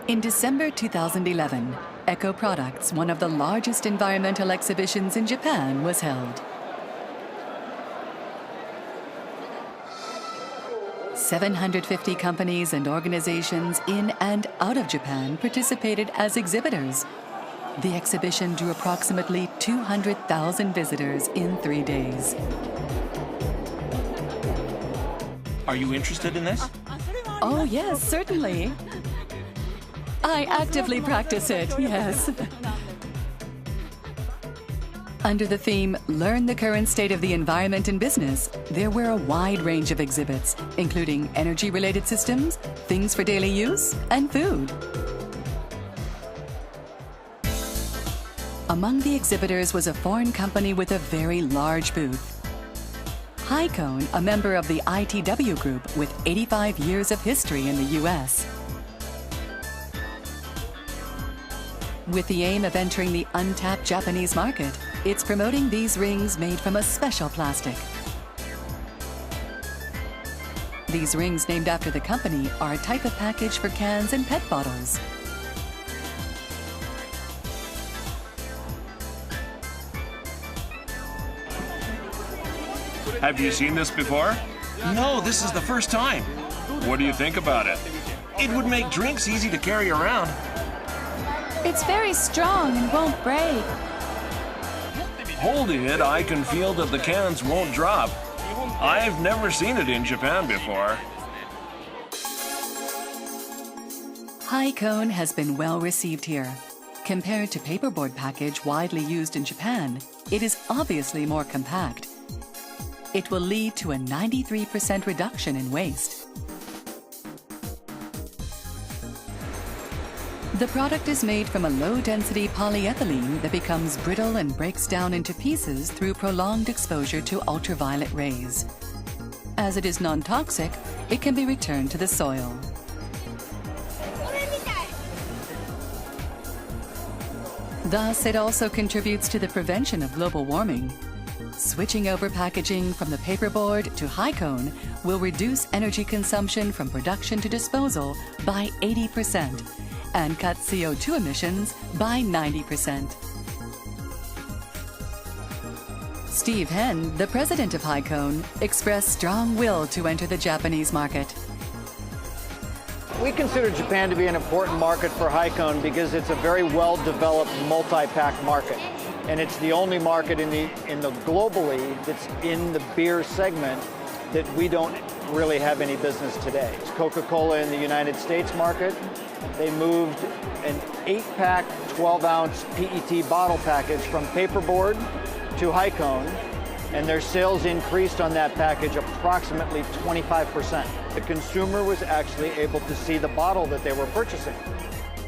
In December 2011, Eco Products, one of the largest environmental exhibitions in Japan, was held. 750 companies and organizations in and out of Japan participated as exhibitors. The exhibition drew approximately 200,000 visitors in 3 days. Are you interested in this? Oh, yes, certainly. I actively practice it, yes. Under the theme, Learn the Current State of the Environment in Business, there were a wide range of exhibits, including energy-related systems, things for daily use, and food. Among the exhibitors was a foreign company with a very large booth. Hycone, a member of the ITW Group with 85 years of history in the U.S. With the aim of entering the untapped Japanese market, it's promoting these rings made from a special plastic. These rings named after the company are a type of package for cans and PET bottles. Have you seen this before? No, this is the first time. What do you think about it? It would make drinks easy to carry around. It's very strong and won't break. Holding it, I can feel that the cans won't drop. I've never seen it in Japan before. Hycone has been well received here. Compared to paperboard package widely used in Japan, it is obviously more compact. It will lead to a 93% reduction in waste. The product is made from a low-density polyethylene that becomes brittle and breaks down into pieces through prolonged exposure to ultraviolet rays. As it is non-toxic, it can be returned to the soil. Thus, it also contributes to the prevention of global warming. Switching over packaging from the paperboard to Hycone will reduce energy consumption from production to disposal by 80% and cut CO2 emissions by 90%. Steve Henn, the president of Hycone, expressed strong will to enter the Japanese market. We consider Japan to be an important market for Hycone because it's a very well-developed multi-pack market. And it's the only market in the globally that's in the beer segment that we don't really have any business today. It's Coca-Cola in the United States market. They moved an 8-pack, 12-ounce PET bottle package from paperboard to Hycone, and their sales increased on that package approximately 25%. The consumer was actually able to see the bottle that they were purchasing.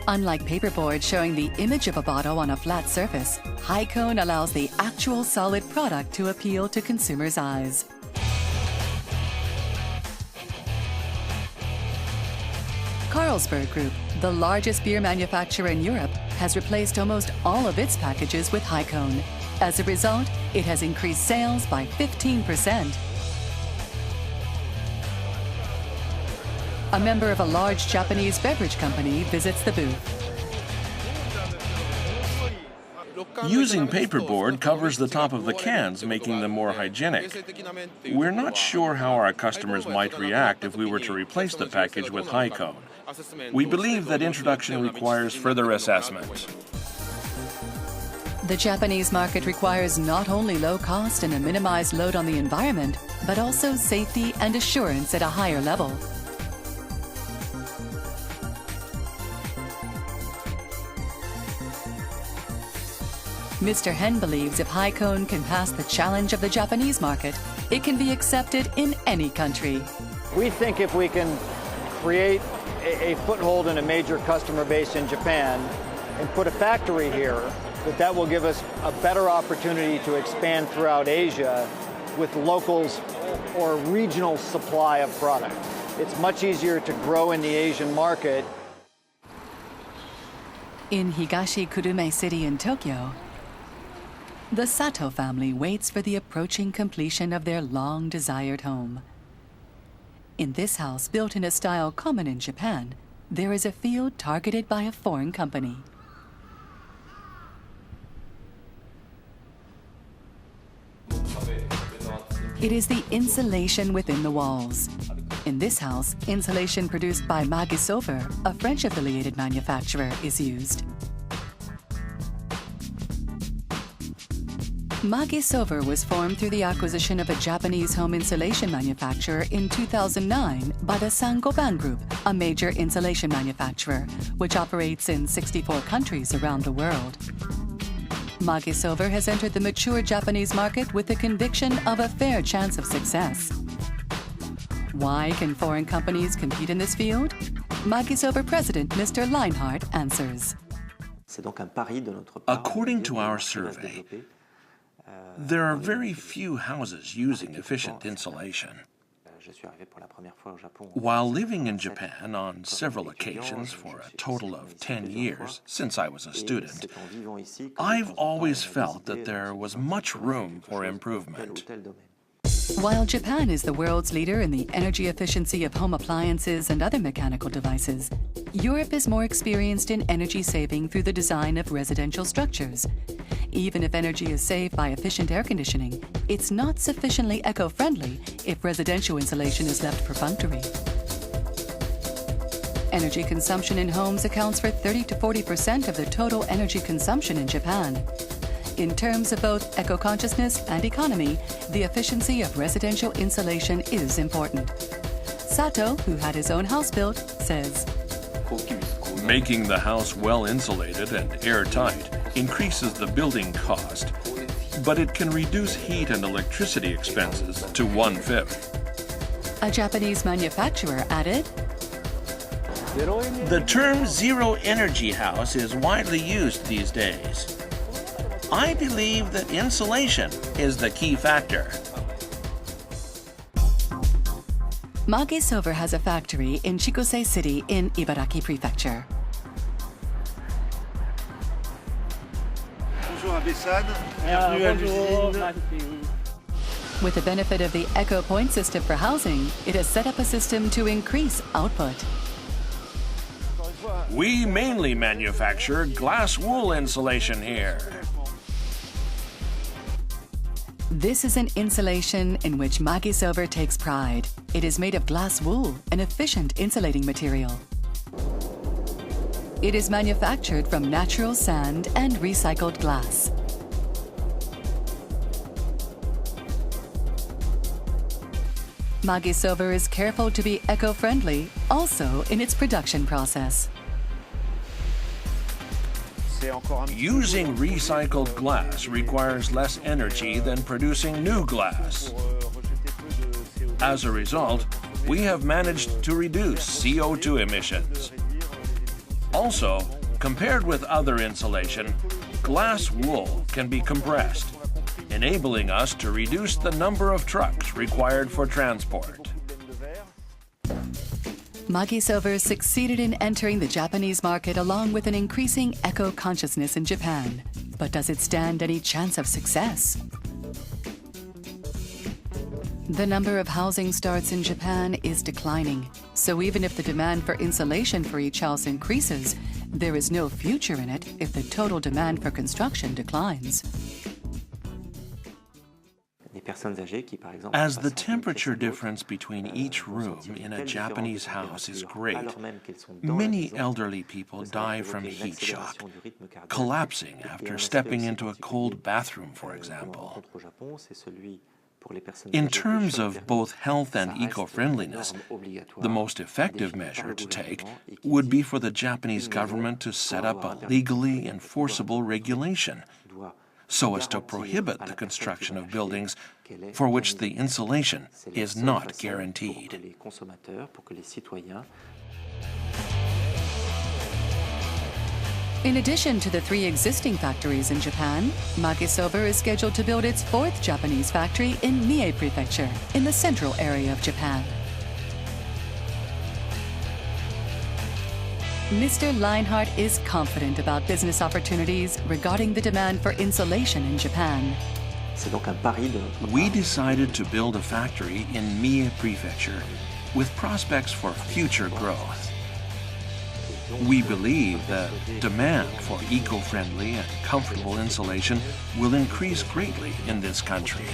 Unlike paperboard showing the image of a bottle on a flat surface, Hycone allows the actual solid product to appeal to consumers' eyes. Carlsberg Group, the largest beer manufacturer in Europe, has replaced almost all of its packages with Hycone. As a result, it has increased sales by 15%. A member of a large Japanese beverage company visits the booth. Using paperboard covers the top of the cans, making them more hygienic. We're not sure how our customers might react if we were to replace the package with Hycone. We believe that introduction requires further assessment. The Japanese market requires not only low cost and a minimized load on the environment, but also safety and assurance at a higher level. Mr. Henn believes if Hycone can pass the challenge of the Japanese market, it can be accepted in any country. We think if we can create a foothold in a major customer base in Japan and put a factory here, that will give us a better opportunity to expand throughout Asia with locals or regional supply of product. It's much easier to grow in the Asian market. In Higashi Kurume City in Tokyo, the Sato family waits for the approaching completion of their long-desired home. In this house, built in a style common in Japan, there is a field targeted by a foreign company. It is the insulation within the walls. In this house, insulation produced by Magisauver, a French-affiliated manufacturer, is used. Magisauver was formed through the acquisition of a Japanese home insulation manufacturer in 2009 by the Saint-Gobain Group, a major insulation manufacturer, which operates in 64 countries around the world. Magisauver has entered the mature Japanese market with the conviction of a fair chance of success. Why can foreign companies compete in this field? Magisauver President Mr. Leinhardt answers. According to our survey, there are very few houses using efficient insulation. While living in Japan on several occasions for a total of 10 years since I was a student, I've always felt that there was much room for improvement. While Japan is the world's leader in the energy efficiency of home appliances and other mechanical devices, Europe is more experienced in energy saving through the design of residential structures. Even if energy is saved by efficient air conditioning, it's not sufficiently eco-friendly if residential insulation is left perfunctory. Energy consumption in homes accounts for 30 to 40% of the total energy consumption in Japan. In terms of both eco-consciousness and economy, the efficiency of residential insulation is important. Sato, who had his own house built, says, Making the house well insulated and airtight increases the building cost, but it can reduce heat and electricity expenses to 1/5. A Japanese manufacturer added, The term zero energy house is widely used these days. I believe that insulation is the key factor. Magisauver has a factory in Chikose City in Ibaraki Prefecture. With the benefit of the Eco Point system for housing, it has set up a system to increase output. We mainly manufacture glass wool insulation here. This is an insulation in which Magisauver takes pride. It is made of glass wool, an efficient insulating material. It is manufactured from natural sand and recycled glass. Magisauver is careful to be eco-friendly, also in its production process. Using recycled glass requires less energy than producing new glass. As a result, we have managed to reduce CO2 emissions. Also, compared with other insulation, glass wool can be compressed, enabling us to reduce the number of trucks required for transport. Magisauver succeeded in entering the Japanese market along with an increasing eco-consciousness in Japan. But does it stand any chance of success? The number of housing starts in Japan is declining. So even if the demand for insulation for each house increases, there is no future in it if the total demand for construction declines. As the temperature difference between each room in a Japanese house is great, many elderly people die from heat shock, collapsing after stepping into a cold bathroom, for example. In terms of both health and eco-friendliness, the most effective measure to take would be for the Japanese government to set up a legally enforceable regulation so as to prohibit the construction of buildings for which the insulation is not guaranteed. In addition to the 3 existing factories in Japan, Magisauver is scheduled to build its 4th Japanese factory in Mie Prefecture, in the central area of Japan. Mr. Leinhardt is confident about business opportunities regarding the demand for insulation in Japan. We decided to build a factory in Mie Prefecture with prospects for future growth. We believe that demand for eco-friendly and comfortable insulation will increase greatly in this country.